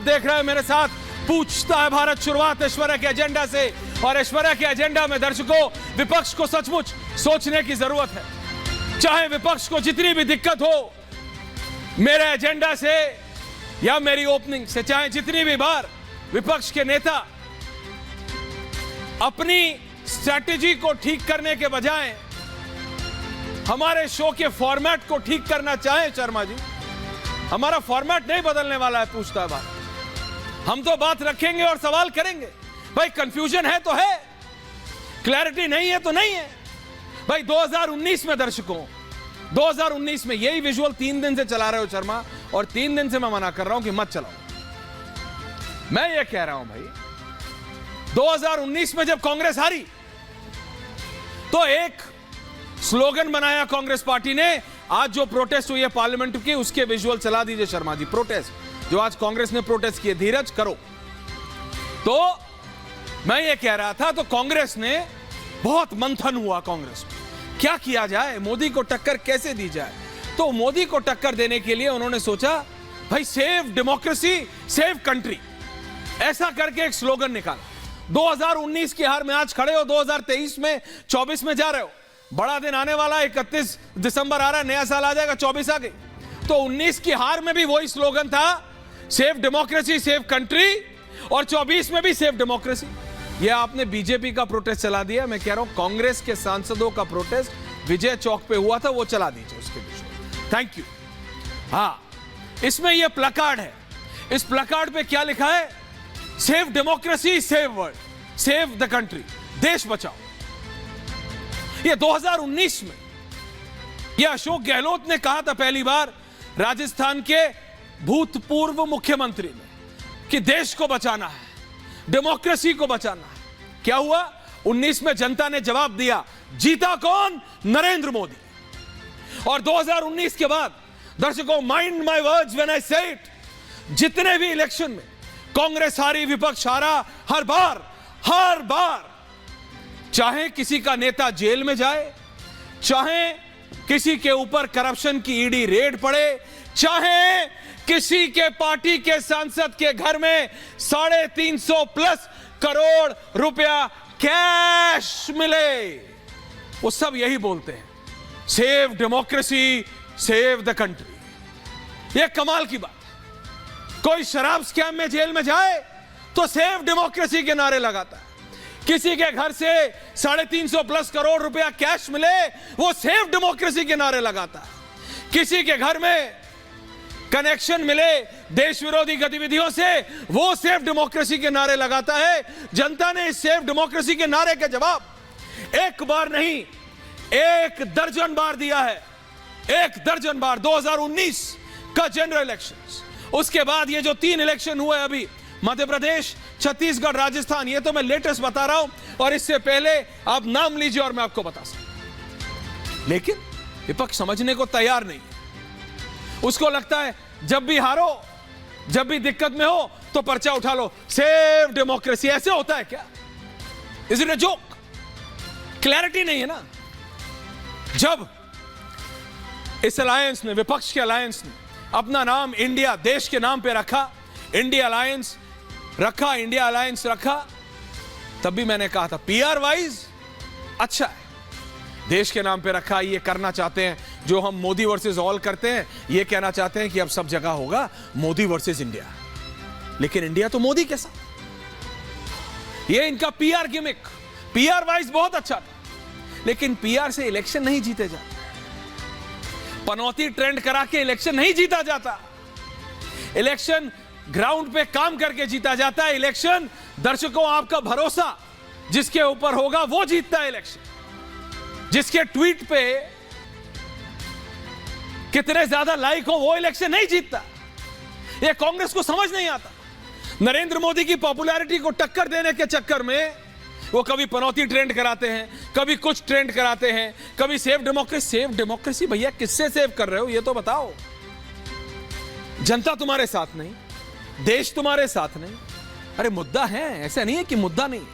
देख रहे हैं मेरे साथ, पूछता है भारत शुरुआत ऐश्वर्या के एजेंडा से, और ऐश्वर्या के एजेंडा में दर्शकों विपक्ष को सचमुच सोचने की जरूरत है। चाहे विपक्ष को जितनी भी दिक्कत हो मेरे एजेंडा से या मेरी ओपनिंग से, चाहे जितनी भी बार विपक्ष के नेता अपनी स्ट्रैटेजी को ठीक करने के बजाय हमारे शो के फॉर्मेट को ठीक करना चाहे, शर्मा जी हमारा फॉर्मेट नहीं बदलने वाला है। पूछता है बात, हम तो बात रखेंगे और सवाल करेंगे। भाई कंफ्यूजन है तो है, क्लैरिटी नहीं है तो नहीं है। भाई 2019 में दर्शकों, 2019 में यही विजुअल 3 दिन से चला रहे हो शर्मा, और 3 दिन से मैं मना कर रहा हूं कि मत चलाओ। मैं ये कह रहा हूं भाई 2019 में जब कांग्रेस हारी तो एक स्लोगन बनाया कांग्रेस पार्टी ने। आज जो प्रोटेस्ट हुई है पार्लियामेंट की, उसके विजुअल चला दीजिए शर्मा जी। प्रोटेस्ट जो आज कांग्रेस ने प्रोटेस्ट किए, धीरज करो। तो मैं ये कह रहा था, तो कांग्रेस ने बहुत मंथन हुआ, कांग्रेस में क्या किया जाए, मोदी को टक्कर कैसे दी जाए। तो मोदी को टक्कर देने के लिए उन्होंने सोचा भाई सेव डेमोक्रेसी सेव कंट्री, ऐसा करके एक स्लोगन निकाला। 2019 की हार में आज खड़े हो, 2023 में 24 में जा रहे हो। बड़ा दिन आने वाला, 31 दिसंबर आ रहा है, नया साल आ जाएगा, 24 आ गई। तो 19 की हार में भी वही स्लोगन था, सेव डेमोक्रेसी सेव कंट्री, और 24 में भी सेव डेमोक्रेसी। ये आपने बीजेपी का प्रोटेस्ट चला दिया। मैं कह रहा हूं कांग्रेस के सांसदों का प्रोटेस्ट विजय चौक पे हुआ था, वो चला दीजिए उसके बीच। Thank you. हाँ, इसमें यह प्लकार्ड है। इस प्लकार्ड पे क्या लिखा है? Save democracy save world, save the country, देश बचाओ। ये 2019 में यह अशोक गहलोत ने कहा था पहली बार, राजस्थान के भूतपूर्व मुख्यमंत्री ने, कि देश को बचाना है, डेमोक्रेसी को बचाना है। क्या हुआ? 19 में जनता ने जवाब दिया, जीता कौन? नरेंद्र मोदी। और 2019 के बाद दर्शकों, mind my words when I से इट, जितने भी इलेक्शन में कांग्रेस हारी, विपक्ष हारा, हर बार चाहे किसी का नेता जेल में जाए, चाहे किसी के ऊपर करप्शन की ईडी रेड पड़े, चाहे किसी के पार्टी के सांसद के घर में 350 करोड़ रुपया कैश मिले, वो सब यही बोलते हैं, save democracy save the country. ये कमाल की बात। कोई शराब स्कैम में जेल में जाए तो सेव डेमोक्रेसी के नारे लगाता है। किसी के घर से 350 करोड़ रुपया कैश मिले, वो सेव डेमोक्रेसी के नारे लगाता है। किसी के घर में कनेक्शन मिले देश विरोधी गतिविधियों से, वो सेव डेमोक्रेसी के नारे लगाता है। जनता ने इस सेव डेमोक्रेसी के नारे का जवाब एक बार नहीं, 1 दर्जन बार दिया है। 1 दर्जन बार। 2019 का जनरल इलेक्शंस, उसके बाद ये जो 3 इलेक्शन हुए अभी, मध्य प्रदेश, छत्तीसगढ़, राजस्थान, ये तो मैं लेटेस्ट बता रहा हूं, और इससे पहले आप नाम लीजिए और मैं आपको बता सकता। लेकिन विपक्ष समझने को तैयार नहीं है। उसको लगता है जब भी हारो, जब भी दिक्कत में हो तो पर्चा उठा लो, सेव डेमोक्रेसी। ऐसे होता है क्या? Is it a joke? Clarity नहीं है ना। जब इस अलायंस ने, विपक्ष के अलायंस ने अपना नाम इंडिया, देश के नाम पे रखा, इंडिया अलायंस रखा, इंडिया अलायंस रखा, तब भी मैंने कहा था पीआर वाइज अच्छा है, देश के नाम पे रखा। ये करना चाहते हैं जो हम मोदी वर्सेस ऑल करते हैं, ये कहना चाहते हैं कि अब सब जगह होगा मोदी वर्सेस इंडिया, लेकिन इंडिया तो मोदी के साथ। ये इनका पीआर गिमिक, पीआर वाइज बहुत अच्छा था, लेकिन पीआर से इलेक्शन नहीं जीते जाते। पनौती ट्रेंड करा के इलेक्शन नहीं जीता जाता। इलेक्शन ग्राउंड पे काम करके जीता जाता है। इलेक्शन दर्शकों, आपका भरोसा जिसके ऊपर होगा वो जीतता है इलेक्शन। जिसके ट्वीट पे कितने ज्यादा लाइक हो वो इलेक्शन नहीं जीतता। ये कांग्रेस को समझ नहीं आता। नरेंद्र मोदी की पॉपुलैरिटी को टक्कर देने के चक्कर में वो कभी पनौती ट्रेंड कराते हैं, कभी कुछ ट्रेंड कराते हैं, कभी सेव डेमोक्रेसी। सेव डेमोक्रेसी भैया किससे सेव कर रहे हो ये तो बताओ। जनता तुम्हारे साथ नहीं, देश तुम्हारे साथ नहीं। अरे मुद्दा है, ऐसा नहीं है कि मुद्दा नहीं।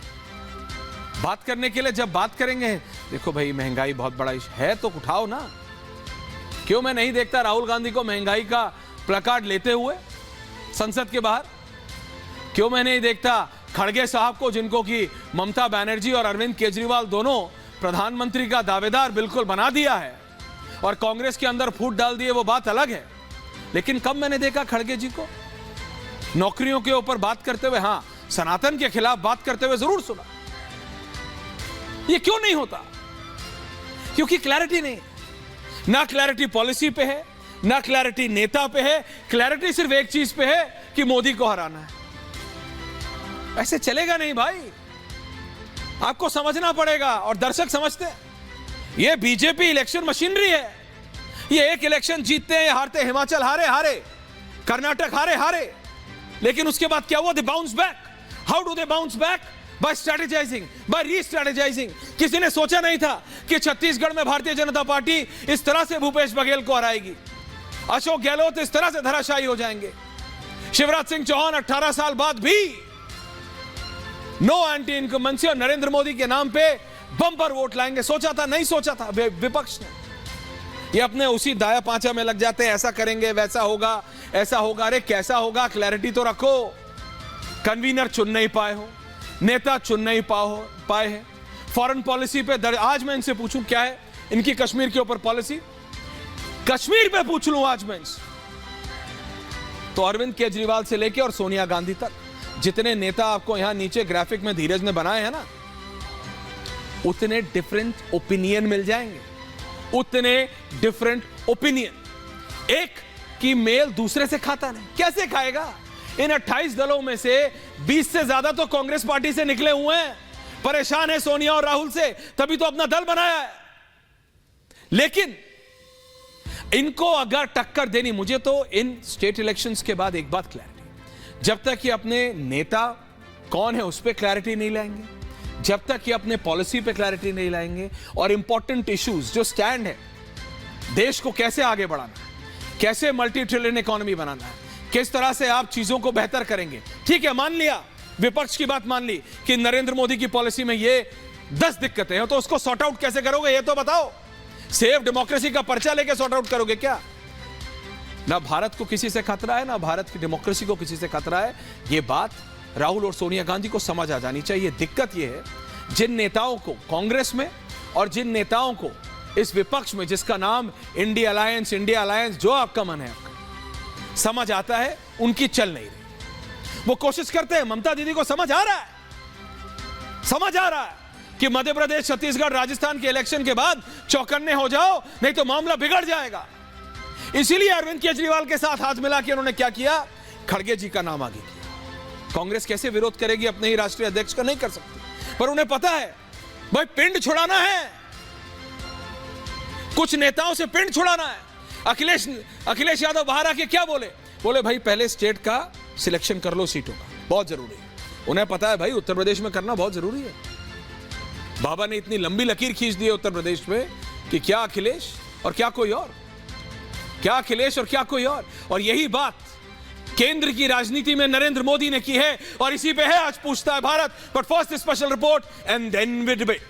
बात करने के लिए जब बात करेंगे, देखो भाई महंगाई बहुत बड़ा इशू है तो उठाओ ना। क्यों मैं नहीं देखता राहुल गांधी को महंगाई का प्लकार्ड लेते हुए संसद के बाहर? क्यों मैं नहीं देखता खड़गे साहब को, जिनको कि ममता बनर्जी और अरविंद केजरीवाल दोनों प्रधानमंत्री का दावेदार बिल्कुल बना दिया है और कांग्रेस के अंदर फूट डाल दिए, वो बात अलग है। लेकिन कब मैंने देखा खड़गे जी को नौकरियों के ऊपर बात करते हुए? हां, सनातन के खिलाफ बात करते हुए जरूर सुना। ये क्यों नहीं होता? क्योंकि क्लैरिटी नहीं, ना क्लैरिटी पॉलिसी पे है, ना क्लैरिटी नेता पे है। क्लैरिटी सिर्फ एक चीज पे है कि मोदी को हराना है। ऐसे चलेगा नहीं भाई, आपको समझना पड़ेगा। और दर्शक समझते हैं, ये बीजेपी इलेक्शन मशीनरी है। ये एक इलेक्शन जीतते हैं, हारते, हिमाचल हारे, कर्नाटक हारे, लेकिन उसके बाद क्या हुआ? They bounce back. How do they bounce back? By strategising, by restrategising. किसी ने सोचा नहीं था कि छत्तीसगढ़ में भारतीय जनता पार्टी इस तरह से भूपेश बघेल को हराएगी, अशोक गहलोत इस तरह से धराशायी हो जाएंगे, शिवराज सिंह चौहान 18 साल बाद भी नो एंटी इनकम्बेंसी और नरेंद्र मोदी के नाम पे बम्पर वोट लाएंगे। सोचा था? नहीं सोचा था विपक्ष ने। ये अपने उसी दाया पांचा में लग जाते हैं, ऐसा करेंगे, वैसा होगा, ऐसा होगा। अरे कैसा होगा? क्लैरिटी तो रखो। कन्वीनर चुन नहीं पाए हो, नेता चुन नहीं पाए हैं। फॉरेन पॉलिसी पे आज मैं इनसे पूछूं क्या है इनकी कश्मीर के ऊपर पॉलिसी, कश्मीर पे पूछ लूं आज मैं इनसे, तो अरविंद केजरीवाल से लेके और सोनिया गांधी तक जितने नेता आपको यहां नीचे ग्राफिक में धीरज ने बनाए हैं ना, उतने डिफरेंट ओपिनियन मिल जाएंगे, उतने डिफरेंट ओपिनियन। एक की मेल दूसरे से खाता नहीं, कैसे खाएगा? इन 28 दलों में से 20 से ज्यादा तो कांग्रेस पार्टी से निकले हुए हैं, परेशान है सोनिया और राहुल से, तभी तो अपना दल बनाया है। लेकिन इनको अगर टक्कर देनी, मुझे तो इन स्टेट इलेक्शंस के बाद एक बात क्लैरिटी, जब तक ये अपने नेता कौन है उस पर क्लैरिटी नहीं लाएंगे, जब तक ये अपने पॉलिसी पे क्लैरिटी नहीं लाएंगे और इंपॉर्टेंट इश्यूज जो स्टैंड है, देश को कैसे आगे बढ़ाना है, कैसे मल्टी ट्रिलियन इकोनॉमी बनाना है, किस तरह से आप चीजों को बेहतर करेंगे। ठीक है, मान लिया, विपक्ष की बात मान ली कि नरेंद्र मोदी की पॉलिसी में ये 10 दिक्कतें हैं, तो उसको सॉर्ट आउट कैसे करोगे ये तो बताओ। सेफ डेमोक्रेसी का पर्चा लेके सॉर्ट आउट करोगे क्या? ना भारत को किसी से खतरा है, ना भारत की डेमोक्रेसी को किसी से खतरा है। ये बात राहुल और सोनिया गांधी को समझ आ जानी चाहिए। दिक्कत ये है, जिन नेताओं को कांग्रेस में और जिन नेताओं को इस विपक्ष में, जिसका नाम इंडिया अलायंस, जो आपका मन है आपका, समझ आता है, उनकी चल नहीं रही। वो कोशिश करते हैं, ममता दीदी को समझ आ रहा है कि मध्य प्रदेश, छत्तीसगढ़, राजस्थान के इलेक्शन के बाद चौकन्ने हो जाओ, नहीं तो मामला बिगड़ जाएगा। इसीलिए अरविंद केजरीवाल के साथ हाथ मिला के उन्होंने क्या किया? खड़गे जी का नाम आगे किया। कांग्रेस कैसे विरोध करेगी अपने ही राष्ट्रीय अध्यक्ष का? नहीं कर सकती। पर उन्हें पता है भाई पिंड छुड़ाना है, कुछ नेताओं से पिंड छुड़ाना है। अखिलेश यादव बाहर आके क्या बोले भाई पहले स्टेट का सिलेक्शन कर लो, सीटों का बहुत जरूरी है। उन्हें पता है भाई उत्तर प्रदेश में करना बहुत जरूरी है। बाबा ने इतनी लंबी लकीर खींच दी है उत्तर प्रदेश में कि क्या अखिलेश और क्या कोई और, क्या अखिलेश और क्या कोई और यही बात केंद्र की राजनीति में नरेंद्र मोदी ने की है और इसी पे है आज पूछता है Bharat. But first special report and then we debate.